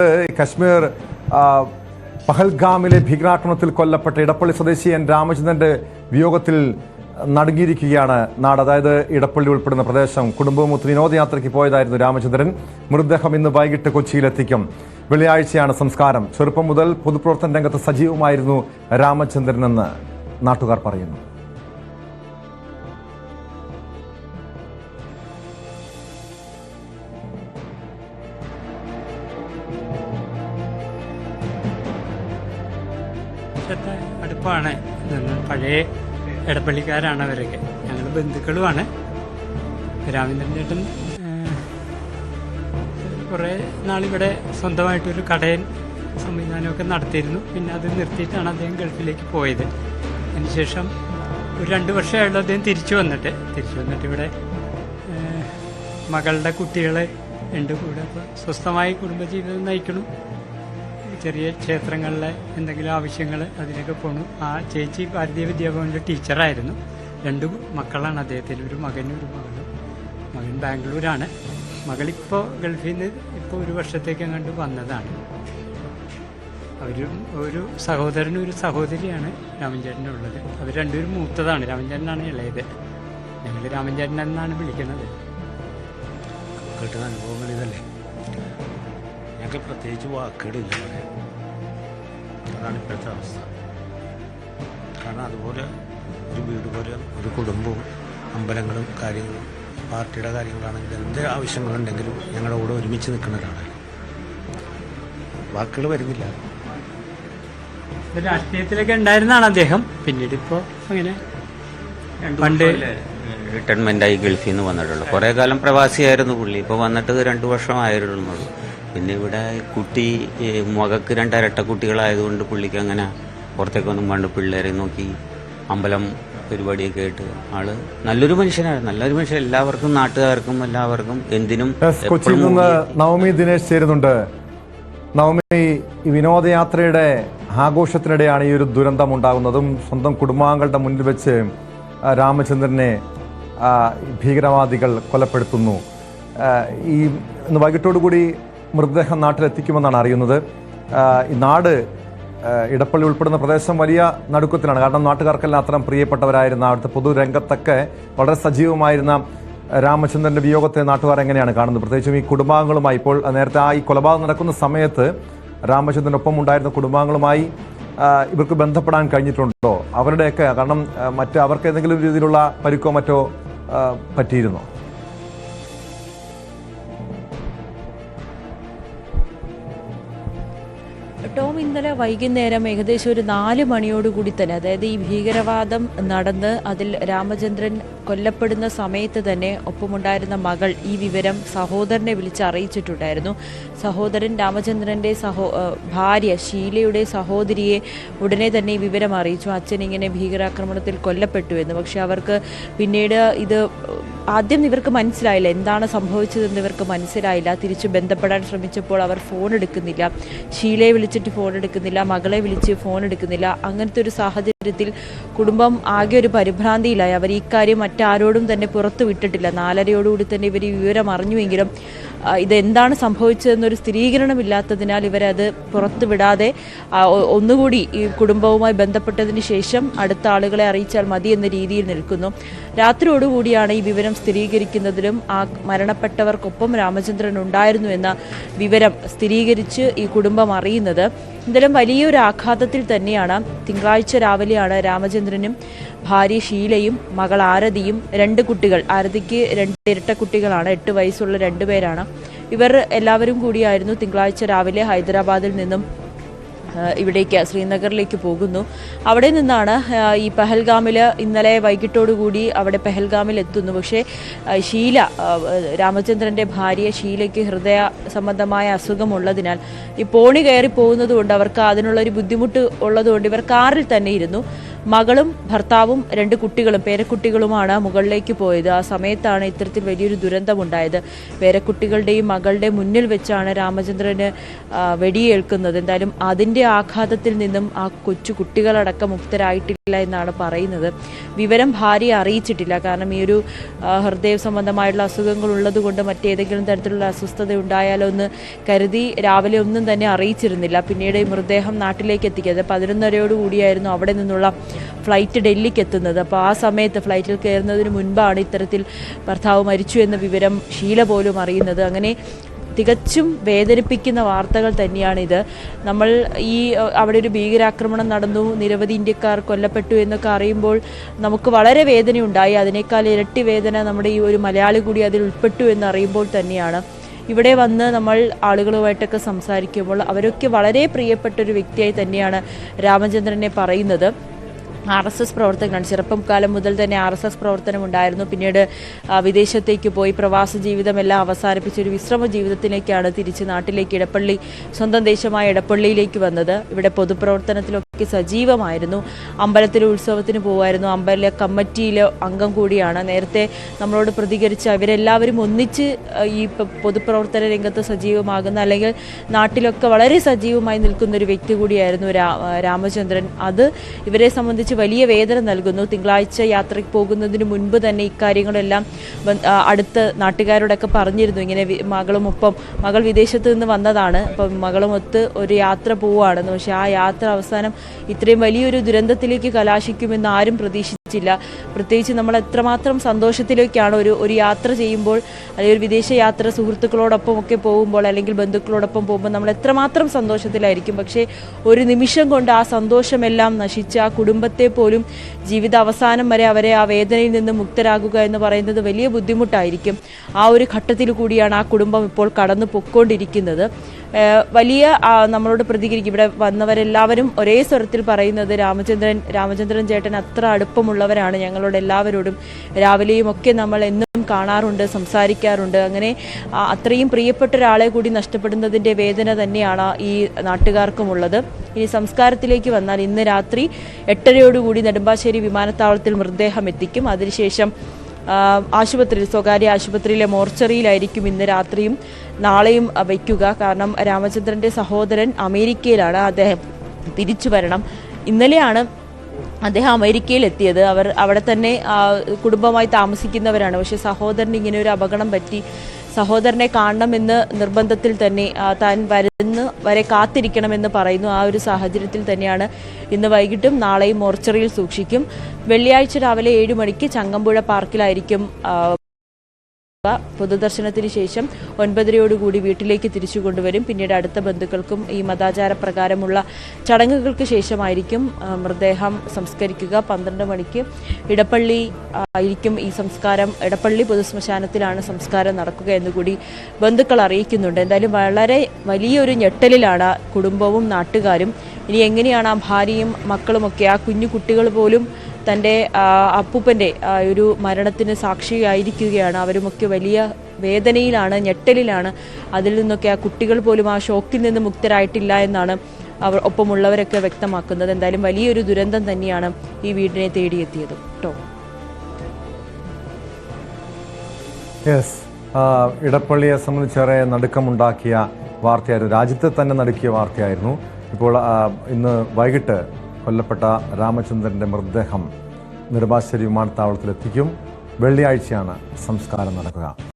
കശ്മീർ പഹൽഗാമിലെ ഭീകരാക്രമണത്തിൽ കൊല്ലപ്പെട്ട ഇടപ്പള്ളി സ്വദേശി എൻ രാമചന്ദ്രന്റെ വിയോഗത്തിൽ നടുങ്ങിയിരിക്കുകയാണ് നാട്. അതായത് ഇടപ്പള്ളി ഉൾപ്പെടുന്ന പ്രദേശം. കുടുംബവുമൊത്ത് വിനോദയാത്രയ്ക്ക് പോയതായിരുന്നു രാമചന്ദ്രൻ. മൃതദേഹം ഇന്ന് വൈകിട്ട് കൊച്ചിയിലെത്തിക്കും. വെള്ളിയാഴ്ചയാണ് സംസ്കാരം. ചെറുപ്പം മുതൽ പൊതുപ്രവർത്തന രംഗത്ത് സജീവമായിരുന്നു രാമചന്ദ്രനെന്ന് നാട്ടുകാർ പറയുന്നു. അടുപ്പാണ്. പഴയ ഇടപ്പള്ളിക്കാരാണ് അവരൊക്കെ. ഞങ്ങൾ ബന്ധുക്കളുമാണ്. രാമചന്ദ്രൻ ചേട്ടൻ കുറേ നാളിവിടെ സ്വന്തമായിട്ടൊരു കടയൻ സംവിധാനമൊക്കെ നടത്തിയിരുന്നു. പിന്നെ അത് നിർത്തിയിട്ടാണ് അദ്ദേഹം ഗൾഫിലേക്ക് പോയത്. അതിനുശേഷം ഒരു 2 വർഷമായുള്ള അദ്ദേഹം തിരിച്ചു വന്നിട്ട് ഇവിടെ മകളുടെ കുട്ടികളെ ഉണ്ട് കൂടെ. അപ്പോൾ സ്വസ്ഥമായി കുടുംബജീവിതം നയിക്കണം. ചെറിയ ക്ഷേത്രങ്ങളിലെ എന്തെങ്കിലും ആവശ്യങ്ങൾ അതിനൊക്കെ പോകണം. ആ ചേച്ചി ഭാരതീയ വിദ്യാഭവനിലെ ടീച്ചറായിരുന്നു. 2 മക്കളാണ് അദ്ദേഹത്തിന്, ഒരു മകനും ഒരു മകളും. മകൻ ബാംഗ്ലൂരാണ്. മകളിപ്പോൾ ഗൾഫിൽ നിന്ന് ഇപ്പോൾ 1 വർഷത്തേക്ക് അങ്ങോട്ട് വന്നതാണ്. ഒരു സഹോദരനും ഒരു സഹോദരിയാണ് രാമചന്ദ്രനുള്ളത്. അവർ 2 പേരും മൂത്തതാണ്. രാമചന്ദ്രനാണ് ഇളയത്. ഞങ്ങൾ രാമചന്ദ്രൻ എന്നാണ് വിളിക്കുന്നത്. കിട്ടുന്ന അനുഭവങ്ങൾ ഇതല്ലേ. ഞങ്ങൾക്ക് പ്രത്യേകിച്ച് വാക്കുകളില്ല പറയാൻ. അതാണ് ഇപ്പോഴത്തെ അവസ്ഥ. കാരണം അതുപോലെ ഒരു വീട് പോലെ ഒരു കുടുംബവും അമ്പലങ്ങളും കാര്യങ്ങളും പാർട്ടിയുടെ കാര്യങ്ങളാണെങ്കിലും എന്ത് ആവശ്യങ്ങളുണ്ടെങ്കിലും ഞങ്ങളുടെ കൂടെ ഒരുമിച്ച് നിൽക്കുന്നതാണ്. വാക്കുകൾ വരുന്നില്ല. രാഷ്ട്രീയത്തിലൊക്കെ ഉണ്ടായിരുന്നാണ് അദ്ദേഹം. പിന്നീട് ഇപ്പോൾ അങ്ങനെ പണ്ട് റിട്ടയർമെൻ്റായി ഗൾഫിൽ നിന്ന് വന്നിട്ടുള്ളൂ. കുറേ കാലം പ്രവാസിയായിരുന്നു പുള്ളി. ഇപ്പോൾ വന്നിട്ട് 2 വർഷമായിരുന്നു. പിന്നെ ഇവിടെ കുട്ടി മകൾക്ക് 2 ഇരട്ട കുട്ടികളായതുകൊണ്ട് പുള്ളിക്ക് അങ്ങനെ പുറത്തേക്കൊന്നും പണ്ട് പിള്ളേരെ നോക്കി അമ്പലം പരിപാടിയൊക്കെ ആയിട്ട് ആള് നല്ലൊരു മനുഷ്യനാണ്. നല്ലൊരു മനുഷ്യൻ. എല്ലാവർക്കും, നാട്ടുകാർക്കും എല്ലാവർക്കും എന്തിനും. കൊച്ചിയിൽ നിന്ന് നവമി ദിനേശ് ചേരുന്നുണ്ട്. നവമി, ഈ വിനോദയാത്രയുടെ ആഘോഷത്തിനിടെയാണ് ഈ ഒരു ദുരന്തം ഉണ്ടാകുന്നതും. സ്വന്തം കുടുംബാംഗങ്ങളുടെ മുന്നിൽ വെച്ച് രാമചന്ദ്രനെ ഭീകരവാദികൾ കൊലപ്പെടുത്തുന്നു. ഈ ഇന്ന് വൈകിട്ടോടുകൂടി മൃതദേഹം നാട്ടിലെത്തിക്കുമെന്നാണ് അറിയുന്നത്. ഈ നാട്, ഇടപ്പള്ളി ഉൾപ്പെടുന്ന പ്രദേശം വലിയ നടുക്കത്തിലാണ്. കാരണം നാട്ടുകാർക്കെല്ലാം അത്തരം പ്രിയപ്പെട്ടവരായിരുന്ന, അവിടുത്തെ പൊതുരംഗത്തൊക്കെ വളരെ സജീവമായിരുന്ന രാമചന്ദ്രന്റെ വിയോഗത്തെ നാട്ടുകാർ എങ്ങനെയാണ് കാണുന്നത്? പ്രത്യേകിച്ചും ഈ കുടുംബാംഗങ്ങളുമായി. ഇപ്പോൾ നേരത്തെ ഈ കൊലപാതകം നടക്കുന്ന സമയത്ത് രാമചന്ദ്രനൊപ്പം ഉണ്ടായിരുന്ന കുടുംബാംഗങ്ങളുമായി ഇവർക്ക് ബന്ധപ്പെടാൻ കഴിഞ്ഞിട്ടുണ്ടോ? അവരുടെയൊക്കെ, കാരണം അവർക്ക് ഏതെങ്കിലും രീതിയിലുള്ള പരിക്കോ മറ്റോ പറ്റിയിരുന്നോ? ടോം, ഇന്നലെ വൈകുന്നേരം ഏകദേശം ഒരു 4 മണിയോടുകൂടി തന്നെ, അതായത് ഈ ഭീകരവാദം നടന്ന് അതിൽ രാമചന്ദ്രൻ കൊല്ലപ്പെടുന്ന സമയത്ത് തന്നെ ഒപ്പമുണ്ടായിരുന്ന മകൾ ഈ വിവരം സഹോദരനെ വിളിച്ച് അറിയിച്ചിട്ടുണ്ടായിരുന്നു. സഹോദരൻ രാമചന്ദ്രൻ്റെ ഭാര്യ ഷീലയുടെ സഹോദരിയെ ഉടനെ തന്നെ ഈ വിവരം അറിയിച്ചു. അച്ഛൻ ഇങ്ങനെ ഭീകരാക്രമണത്തിൽ കൊല്ലപ്പെട്ടു എന്ന്. പക്ഷെ അവർക്ക് പിന്നീട് ആദ്യം ഇവർക്ക് മനസ്സിലായില്ല എന്താണ് സംഭവിച്ചതെന്ന്. ഇവർക്ക് മനസ്സിലായില്ല. തിരിച്ചു ബന്ധപ്പെടാൻ ശ്രമിച്ചപ്പോൾ അവർ ഫോൺ എടുക്കുന്നില്ല. ഷീലയെ വിളിച്ചിട്ട് ഫോൺ എടുക്കുന്നില്ല, മകളെ വിളിച്ച് ഫോൺ എടുക്കുന്നില്ല. അങ്ങനത്തെ ഒരു സാഹചര്യത്തിൽ കുടുംബം ആകെ ഒരു പരിഭ്രാന്തിയിലായി. അവർ ഈ കാര്യം മറ്റാരോടും തന്നെ പുറത്തു വിട്ടിട്ടില്ല. 4:30 തന്നെ ഇവർ ഈ വിവരം അറിഞ്ഞുവെങ്കിലും ഇതെന്താണ് സംഭവിച്ചതെന്നൊരു സ്ഥിരീകരണമില്ലാത്തതിനാൽ ഇവരത് പുറത്തു വിടാതെ ഒന്നുകൂടി ഈ കുടുംബവുമായി ബന്ധപ്പെട്ടതിന് ശേഷം അടുത്ത ആളുകളെ അറിയിച്ചാൽ മതി എന്ന രീതിയിൽ നിൽക്കുന്നു. രാത്രിയോടുകൂടിയാണ് ഈ വിവരം സ്ഥിരീകരിക്കുന്നതിലും ആ മരണപ്പെട്ടവർക്കൊപ്പം രാമചന്ദ്രൻ ഉണ്ടായിരുന്നു എന്ന വിവരം സ്ഥിരീകരിച്ച് ഈ കുടുംബം അറിയുന്നത്. എന്തായാലും വലിയൊരു ആഘാതത്തിൽ തന്നെയാണ്. തിങ്കളാഴ്ച രാവിലെയാണ് രാമചന്ദ്രനും ഭാര്യ ഷീലയും മകൾ ആരതിയും 2 കുട്ടികൾ, ആരതിക്ക് 2 ഇരട്ട കുട്ടികളാണ്, 8 വയസ്സുള്ള 2 പേരാണ്. ഇവർ എല്ലാവരും കൂടിയായിരുന്നു തിങ്കളാഴ്ച രാവിലെ ഹൈദരാബാദിൽ നിന്നും ഇവിടേക്ക് ശ്രീനഗറിലേക്ക് പോകുന്നു. അവിടെ നിന്നാണ് ഈ പഹൽഗാമിൽ ഇന്നലെ വൈകിട്ടോടുകൂടി അവിടെ പഹൽഗാമിൽ എത്തുന്നു. പക്ഷേ ഷീല, രാമചന്ദ്രൻ്റെ ഭാര്യ ഷീലയ്ക്ക് ഹൃദയ സംബന്ധമായ അസുഖമുള്ളതിനാൽ ഈ പോണി കയറി പോകുന്നത് കൊണ്ട് അവർക്ക് അതിനുള്ളൊരു ബുദ്ധിമുട്ട് ഉള്ളതുകൊണ്ട് ഇവർ കാറിൽ തന്നെ ഇരുന്നു. മകളും ഭർത്താവും 2 കുട്ടികളും പേരക്കുട്ടികളുമാണ് മുകളിലേക്ക് പോയത്. ആ സമയത്താണ് ഇത്തരത്തിൽ വലിയൊരു ദുരന്തമുണ്ടായത്. പേരക്കുട്ടികളുടെയും മകളുടെ മുന്നിൽ വെച്ചാണ് രാമചന്ദ്രന് വെടിയേൽക്കുന്നത്. എന്തായാലും അതിൻ്റെ ആഘാതത്തിൽ നിന്നും ആ കൊച്ചു കുട്ടികളടക്കം മുക്തരായിട്ടില്ല എന്നാണ് പറയുന്നത്. വിവരം ഭാര്യയെ അറിയിച്ചിട്ടില്ല. കാരണം ഈ ഒരു ഹൃദയ സംബന്ധമായിട്ടുള്ള അസുഖങ്ങൾ ഉള്ളതുകൊണ്ട് മറ്റേതെങ്കിലും തരത്തിലുള്ള അസ്വസ്ഥത ഉണ്ടായാലോ എന്ന് കരുതി രാവിലെ ഒന്നും തന്നെ അറിയിച്ചിരുന്നില്ല. പിന്നീട് ഈ മൃതദേഹം നാട്ടിലേക്ക് എത്തിക്കുന്നത് 11:30 അവിടെ നിന്നുള്ള ഫ്ലൈറ്റ് ഡൽഹിക്ക് എത്തുന്നത്. അപ്പോൾ ആ സമയത്ത് ഫ്ലൈറ്റിൽ കയറുന്നതിന് മുൻപാണ് ഇത്തരത്തിൽ ഭർത്താവ് മരിച്ചു എന്ന വിവരം ഷീല പോലും അറിയുന്നത്. അങ്ങനെ തികച്ചും വേദനിപ്പിക്കുന്ന വാർത്തകൾ തന്നെയാണിത്. നമ്മൾ അവിടെ ഒരു ഭീകരാക്രമണം നടന്നു, നിരവധി ഇന്ത്യക്കാർ കൊല്ലപ്പെട്ടു എന്നൊക്കെ അറിയുമ്പോൾ നമുക്ക് വളരെ വേദനയുണ്ടായി. അതിനേക്കാൾ ഇരട്ടി വേദന നമ്മുടെ ഈ ഒരു മലയാളി കൂടി അതിൽ ഉൾപ്പെട്ടു എന്നറിയുമ്പോൾ തന്നെയാണ്. ഇവിടെ വന്ന് നമ്മൾ ആളുകളുമായിട്ടൊക്കെ സംസാരിക്കുമ്പോൾ അവരൊക്കെ വളരെ പ്രിയപ്പെട്ട ഒരു വ്യക്തിയായി തന്നെയാണ് രാമചന്ദ്രനെ പറയുന്നത്. RSS പ്രവർത്തകനാണ്. ചെറുപ്പം കാലം മുതൽ തന്നെ RSS പ്രവർത്തനം ഉണ്ടായിരുന്നു. പിന്നീട് വിദേശത്തേക്ക് പോയി പ്രവാസ ജീവിതമെല്ലാം അവസാനിപ്പിച്ച ഒരു വിശ്രമ ജീവിതത്തിലേക്കാണ് തിരിച്ച് നാട്ടിലേക്ക് ഇടപ്പള്ളി, സ്വന്തം ദേശമായ ഇടപ്പള്ളിയിലേക്ക് വന്നത്. ഇവിടെ പൊതുപ്രവർത്തനത്തിലൊക്കെ സജീവമായിരുന്നു. അമ്പലത്തിലെ ഉത്സവത്തിന് പോകുമായിരുന്നു. അമ്പല കമ്മിറ്റിയിലെ അംഗം കൂടിയാണ്. നേരത്തെ നമ്മളോട് പ്രതികരിച്ച ഇവരെല്ലാവരും ഒന്നിച്ച് ഈ പൊതുപ്രവർത്തന രംഗത്ത് സജീവമാകുന്ന, അല്ലെങ്കിൽ നാട്ടിലൊക്കെ വളരെ സജീവമായി നിൽക്കുന്ന ഒരു വ്യക്തി കൂടിയായിരുന്നു രാമചന്ദ്രൻ. അത് ഇവരെ സംബന്ധിച്ച് വലിയ വേദന നൽകുന്നു. തിങ്കളാഴ്ച യാത്രയ്ക്ക് പോകുന്നതിന് മുൻപ് തന്നെ ഇക്കാര്യങ്ങളെല്ലാം അടുത്ത നാട്ടുകാരോടൊക്കെ പറഞ്ഞിരുന്നു. ഇങ്ങനെ മകൾ വിദേശത്ത് നിന്ന് വന്നതാണ്, അപ്പം മകളുമൊത്ത് ഒരു യാത്ര പോവുകയാണെന്ന്. പക്ഷെ ആ യാത്ര അവസാനം ഇത്രയും വലിയൊരു ദുരന്തത്തിലേക്ക് കലാശിക്കുമെന്ന് ആരും പ്രതീക്ഷിച്ചില്ല. പ്രത്യേകിച്ച് നമ്മൾ എത്രമാത്രം സന്തോഷത്തിലേക്കാണ് ഒരു യാത്ര ചെയ്യുമ്പോൾ, അല്ലെങ്കിൽ ഒരു വിദേശ യാത്ര സുഹൃത്തുക്കളോടൊപ്പം ഒക്കെ പോകുമ്പോൾ, അല്ലെങ്കിൽ ബന്ധുക്കളോടൊപ്പം പോകുമ്പോൾ നമ്മൾ എത്രമാത്രം സന്തോഷത്തിലായിരിക്കും. പക്ഷേ ഒരു നിമിഷം കൊണ്ട് ആ സന്തോഷമെല്ലാം നശിച്ച ആ കുടുംബത്തെ പോലും ജീവിത അവസാനം വരെ അവരെ ആ വേദനയിൽ നിന്ന് മുക്തരാകുക എന്ന് പറയുന്നത് വലിയ ബുദ്ധിമുട്ടായിരിക്കും. ആ ഒരു ഘട്ടത്തിൽ കൂടിയാണ് ആ കുടുംബം ഇപ്പോൾ കടന്നു പൊയ്ക്കൊണ്ടിരിക്കുന്നത്. വലിയ നമ്മളോട് പ്രതികരിക്കും. ഇവിടെ വന്നവരെല്ലാവരും ഒരേ സ്വരത്തിൽ പറയുന്നത് രാമചന്ദ്രൻ ചേട്ടൻ അത്ര അടുപ്പമുള്ളവരാണ് ഞങ്ങളോട് എല്ലാവരോടും. രാവിലെയും ഒക്കെ നമ്മൾ എന്നും കാണാറുണ്ട്, സംസാരിക്കാറുണ്ട്. അങ്ങനെ അത്രയും പ്രിയപ്പെട്ട ഒരാളെ കൂടി നഷ്ടപ്പെടുന്നതിൻ്റെ വേദന തന്നെയാണ് ഈ നാട്ടുകാർക്കുമുള്ളത്. ഇനി സംസ്കാരത്തിലേക്ക് വന്നാൽ ഇന്ന് രാത്രി 8:30 നെടുമ്പാശ്ശേരി വിമാനത്താവളത്തിൽ മൃതദേഹം എത്തിക്കും. അതിനുശേഷം സ്വകാര്യ ആശുപത്രിയിലെ മോർച്ചറിയിലായിരിക്കും ഇന്ന് രാത്രിയും നാളെയും വയ്ക്കുക. കാരണം രാമചന്ദ്രൻ്റെ സഹോദരൻ അമേരിക്കയിലാണ്. അദ്ദേഹം തിരിച്ചു വരണം. ഇന്നലെയാണ് അദ്ദേഹം അമേരിക്കയിൽ എത്തിയത്. അവർ അവിടെ തന്നെ കുടുംബമായി താമസിക്കുന്നവരാണ്. പക്ഷെ സഹോദരന് ഇങ്ങനെ ഒരു അപകടം പറ്റി. സഹോദരനെ കാണണമെന്ന് നിർബന്ധത്തിൽ തന്നെ താൻ വരെ കാത്തിരിക്കണമെന്ന് പറയുന്നു. ആ ഒരു സാഹചര്യത്തിൽ തന്നെയാണ് ഇന്ന് വൈകിട്ടും നാളെയും മോർച്ചറിയിൽ സൂക്ഷിക്കും. വെള്ളിയാഴ്ച രാവിലെ 7 മണിക്ക് ചങ്ങമ്പുഴ പാർക്കിലായിരിക്കും പൊതുദർശനത്തിന് ശേഷം 9:30 വീട്ടിലേക്ക് തിരിച്ചു കൊണ്ടുവരും. പിന്നീട് അടുത്ത ബന്ധുക്കൾക്കും ഈ മതാചാര പ്രകാരമുള്ള ചടങ്ങുകൾക്ക് ശേഷമായിരിക്കും മൃതദേഹം സംസ്കരിക്കുക. 12 മണിക്ക് ഇടപ്പള്ളി ആയിരിക്കും ഈ സംസ്കാരം. ഇടപ്പള്ളി പൊതുശ്മശാനത്തിലാണ് സംസ്കാരം നടക്കുക എന്നുകൂടി ബന്ധുക്കൾ അറിയിക്കുന്നുണ്ട്. എന്തായാലും വളരെ വലിയൊരു ഞെട്ടലിലാണ് കുടുംബവും നാട്ടുകാരും. ഇനി എങ്ങനെയാണ് ആ ഭാര്യയും മക്കളുമൊക്കെ, ആ കുഞ്ഞു കുട്ടികൾ പോലും തൻ്റെ അപ്പൂപ്പൻ്റെ ഒരു മരണത്തിന് സാക്ഷിയായിരിക്കുകയാണ്. അവരുമൊക്കെ വലിയ വേദനയിലാണ്, ഞെട്ടലിലാണ്. അതിൽ നിന്നൊക്കെ ആ കുട്ടികൾ പോലും ആ ഷോക്കിൽ നിന്ന് മുക്തരായിട്ടില്ല എന്നാണ് ഒപ്പമുള്ളവരൊക്കെ വ്യക്തമാക്കുന്നത്. എന്തായാലും വലിയൊരു ദുരന്തം തന്നെയാണ് ഈ വീടിനെ തേടിയെത്തിയത് കേട്ടോ. ഇടപ്പള്ളിയെ സംബന്ധിച്ചേറെ നടുക്കമുണ്ടാക്കിയ വാർത്തയായിരുന്നു. രാജ്യത്തെ തന്നെ നടുക്കിയ വാർത്തയായിരുന്നു. ഇപ്പോൾ ഇന്ന് വൈകിട്ട് കൊല്ലപ്പെട്ട രാമചന്ദ്രൻ്റെ മൃതദേഹം നെടുമ്പാശ്ശേരി വിമാനത്താവളത്തിലെത്തിക്കും. വെള്ളിയാഴ്ചയാണ് സംസ്കാരം നടക്കുക.